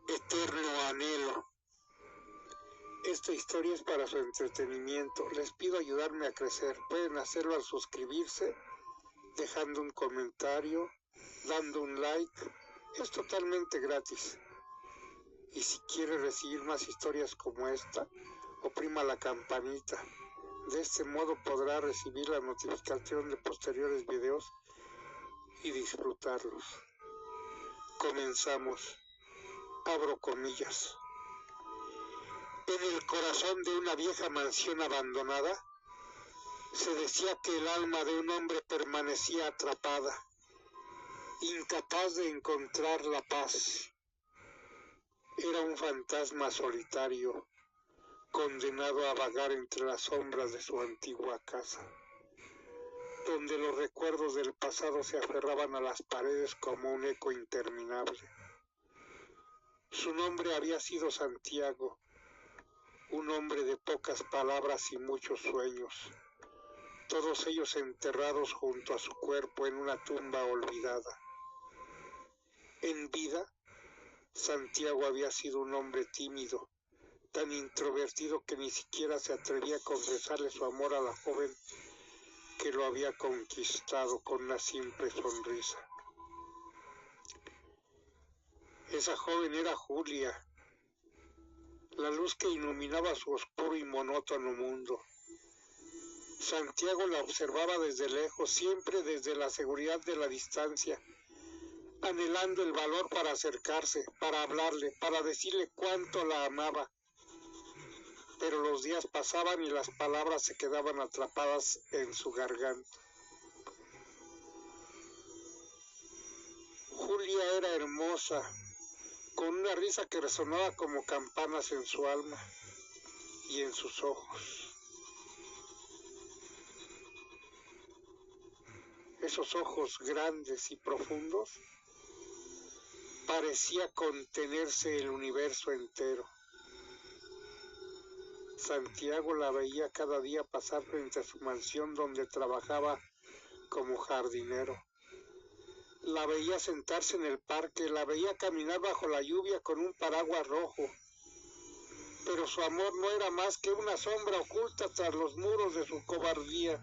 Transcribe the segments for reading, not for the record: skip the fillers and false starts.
Eterno anhelo. Esta historia es para su entretenimiento. Les pido ayudarme a crecer. Pueden hacerlo al suscribirse, dejando un comentario, dando un like. Es totalmente gratis. Y si quiere recibir más historias como esta, oprima la campanita. De este modo podrá recibir la notificación de posteriores videos y disfrutarlos. Comenzamos. Abro comillas. En el corazón de una vieja mansión abandonada, se decía que el alma de un hombre permanecía atrapada, incapaz de encontrar la paz. Era un fantasma solitario, condenado a vagar entre las sombras de su antigua casa, donde los recuerdos del pasado se aferraban a las paredes como un eco interminable. Su nombre había sido Santiago, un hombre de pocas palabras y muchos sueños, todos ellos enterrados junto a su cuerpo en una tumba olvidada. En vida, Santiago había sido un hombre tímido, tan introvertido que ni siquiera se atrevía a confesarle su amor a la joven que lo había conquistado con una simple sonrisa. Esa joven era Julia, la luz que iluminaba su oscuro y monótono mundo. Santiago la observaba desde lejos, siempre desde la seguridad de la distancia, anhelando el valor para acercarse, para hablarle, para decirle cuánto la amaba. Pero los días pasaban y las palabras se quedaban atrapadas en su garganta. Julia era hermosa, con una risa que resonaba como campanas en su alma y en sus ojos. Esos ojos grandes y profundos parecía contenerse el universo entero. Santiago la veía cada día pasar frente a su mansión donde trabajaba como jardinero. La veía sentarse en el parque, la veía caminar bajo la lluvia con un paraguas rojo. Pero su amor no era más que una sombra oculta tras los muros de su cobardía.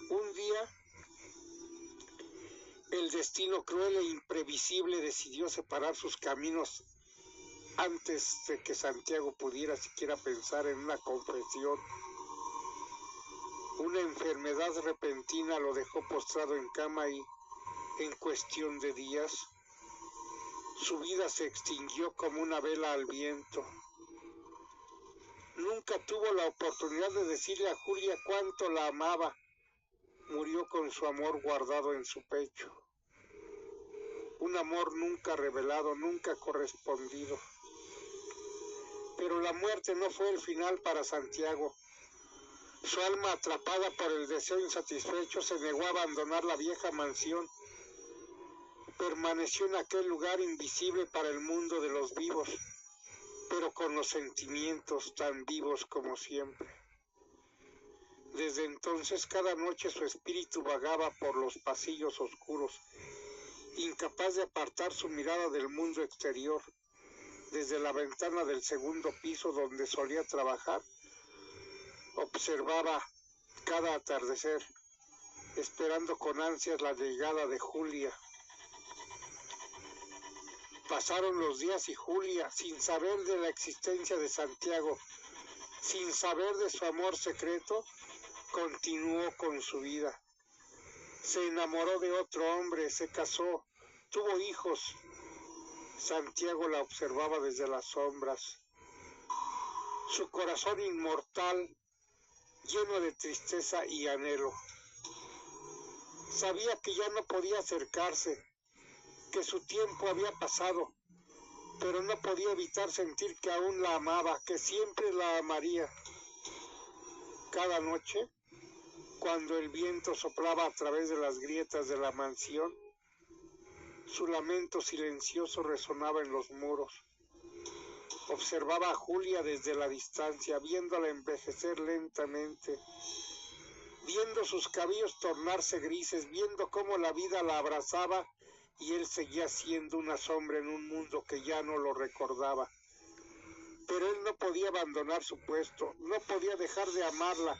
Un día, el destino cruel e imprevisible decidió separar sus caminos antes de que Santiago pudiera siquiera pensar en una confesión. Una enfermedad repentina lo dejó postrado en cama y, en cuestión de días, su vida se extinguió como una vela al viento. Nunca tuvo la oportunidad de decirle a Julia cuánto la amaba. Murió con su amor guardado en su pecho. Un amor nunca revelado, nunca correspondido. Pero la muerte no fue el final para Santiago. Su alma, atrapada por el deseo insatisfecho, se negó a abandonar la vieja mansión. Permaneció en aquel lugar invisible para el mundo de los vivos, pero con los sentimientos tan vivos como siempre. Desde entonces, cada noche su espíritu vagaba por los pasillos oscuros, incapaz de apartar su mirada del mundo exterior. Desde la ventana del segundo piso donde solía trabajar, observaba cada atardecer, esperando con ansias la llegada de Julia. Pasaron los días y Julia, sin saber de la existencia de Santiago, sin saber de su amor secreto, continuó con su vida. Se enamoró de otro hombre, se casó, tuvo hijos. Santiago la observaba desde las sombras. Su corazón inmortal, lleno de tristeza y anhelo. Sabía que ya no podía acercarse, que su tiempo había pasado, pero no podía evitar sentir que aún la amaba, que siempre la amaría. Cada noche, cuando el viento soplaba a través de las grietas de la mansión, su lamento silencioso resonaba en los muros. Observaba a Julia desde la distancia, viéndola envejecer lentamente, viendo sus cabellos tornarse grises, viendo cómo la vida la abrazaba y él seguía siendo una sombra en un mundo que ya no lo recordaba. Pero él no podía abandonar su puesto, no podía dejar de amarla,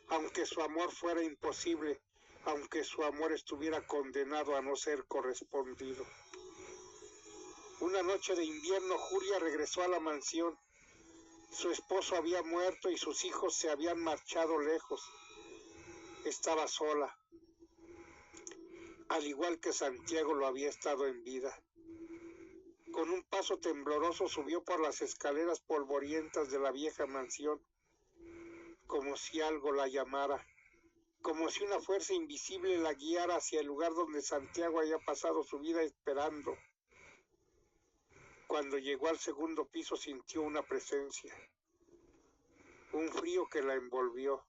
aunque su amor fuera imposible, aunque su amor estuviera condenado a no ser correspondido. Una noche de invierno, Julia regresó a la mansión. Su esposo había muerto y sus hijos se habían marchado lejos. Estaba sola, al igual que Santiago lo había estado en vida. Con un paso tembloroso subió por las escaleras polvorientas de la vieja mansión, como si algo la llamara, como si una fuerza invisible la guiara hacia el lugar donde Santiago había pasado su vida esperando. Cuando llegó al segundo piso sintió una presencia, un frío que la envolvió.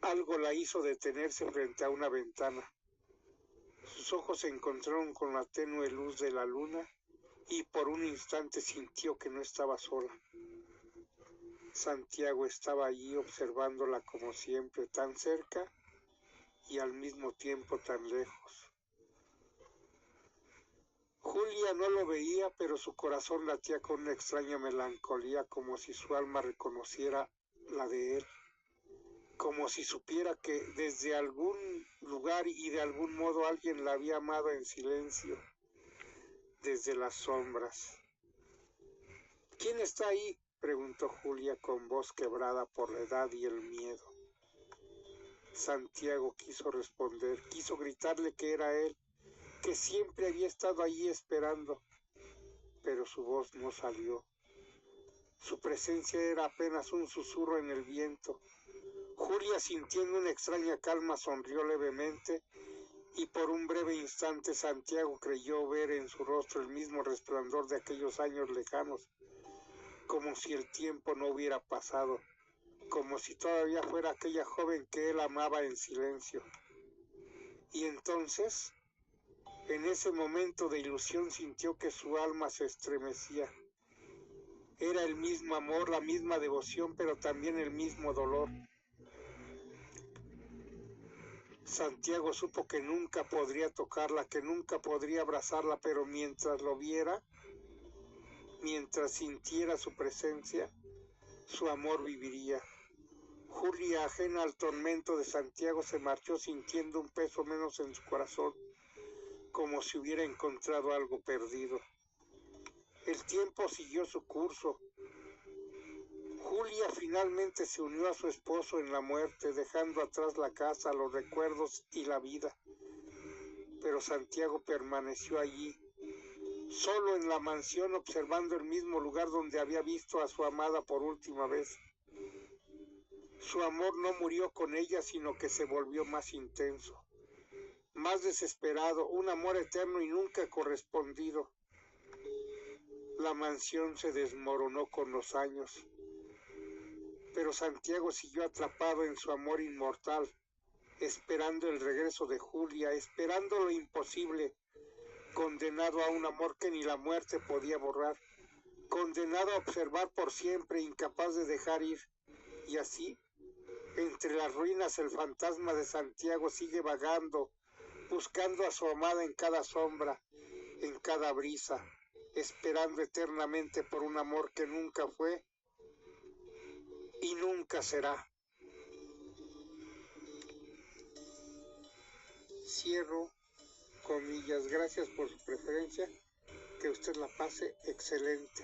Algo la hizo detenerse frente a una ventana. Sus ojos se encontraron con la tenue luz de la luna y por un instante sintió que no estaba sola. Santiago estaba allí observándola como siempre, tan cerca y al mismo tiempo tan lejos. Julia no lo veía, pero su corazón latía con una extraña melancolía, como si su alma reconociera la de él, como si supiera que desde algún lugar y de algún modo alguien la había amado en silencio, desde las sombras. ¿Quién está ahí?, preguntó Julia con voz quebrada por la edad y el miedo. Santiago quiso responder, quiso gritarle que era él, que siempre había estado allí esperando, pero su voz no salió. Su presencia era apenas un susurro en el viento. Julia, sintiendo una extraña calma, sonrió levemente y por un breve instante Santiago creyó ver en su rostro el mismo resplandor de aquellos años lejanos, como si el tiempo no hubiera pasado, como si todavía fuera aquella joven que él amaba en silencio. Y entonces, en ese momento de ilusión, sintió que su alma se estremecía. Era el mismo amor, la misma devoción, pero también el mismo dolor. Santiago supo que nunca podría tocarla, que nunca podría abrazarla, pero mientras lo viera, mientras sintiera su presencia, su amor viviría. Julia, ajena al tormento de Santiago, se marchó sintiendo un peso menos en su corazón, como si hubiera encontrado algo perdido. El tiempo siguió su curso. Julia finalmente se unió a su esposo en la muerte, dejando atrás la casa, los recuerdos y la vida. Pero Santiago permaneció allí, solo en la mansión, observando el mismo lugar donde había visto a su amada por última vez. Su amor no murió con ella, sino que se volvió más intenso, más desesperado, un amor eterno y nunca correspondido. La mansión se desmoronó con los años, pero Santiago siguió atrapado en su amor inmortal, esperando el regreso de Julia, esperando lo imposible, condenado a un amor que ni la muerte podía borrar, condenado a observar por siempre, incapaz de dejar ir. Y así, entre las ruinas, el fantasma de Santiago sigue vagando, buscando a su amada en cada sombra, en cada brisa, esperando eternamente por un amor que nunca fue y nunca será. Cierro comillas. Gracias por su preferencia. Que usted la pase excelente.